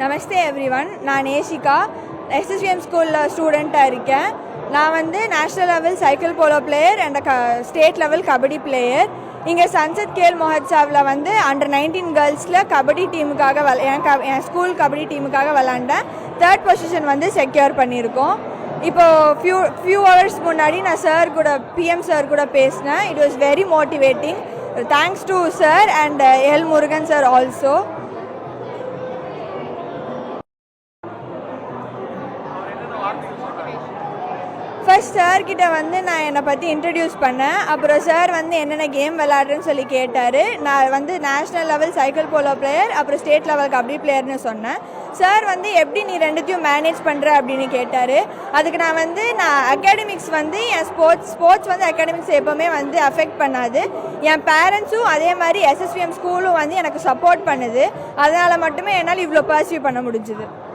நமஸ்தே everyone. நான் நேஷிகா SSVM ஸ்கூலில் ஸ்டூடெண்ட்டாக இருக்கேன். நான் வந்து national level cycle polo player and state level kabaddi player. இங்கே சன்சத் கேல் மொஹத்சாவில் வந்து அண்டர் 19 கேர்ள்ஸில் கபடி டீமுக்காக என் ஸ்கூல் கபடி டீமுக்காக விளாண்டேன். 3rd பொசிஷன் வந்து செக்யூர் பண்ணியிருக்கோம். இப்போது ஃபியூ ஹவர்ஸ் முன்னாடி நான் சார் கூட பிஎம் சார் கூட பேசினேன். It was very motivating. Thanks to sir and L Murugan sir also. First சார்கிட்ட வந்து நான் என்னை பற்றி இன்ட்ரடியூஸ் பண்ணேன். அப்புறம் சார் வந்து என்னென்ன கேம் விளாட்றேன்னு சொல்லி கேட்டார். நான் வந்து national level cycle polo player அப்புறம் ஸ்டேட் லெவல் கபடி பிளேயர்னு சொன்னேன். சார் வந்து எப்படி நீ ரெண்டுத்தையும் மேனேஜ் பண்ணுற அப்படின்னு கேட்டார். அதுக்கு நான் அகாடமிக்ஸ் வந்து என் ஸ்போர்ட்ஸ் வந்து அகாடமிக்ஸ் எப்போவுமே வந்து அஃபெக்ட் பண்ணாது. என் பேரண்ட்ஸும் அதே மாதிரி எஸ்எஸ்விஎம் ஸ்கூலும் வந்து எனக்கு சப்போர்ட் பண்ணுது. அதனால் மட்டுமே என்னால் இவ்வளோ பர்சியூ பண்ண முடிஞ்சுது.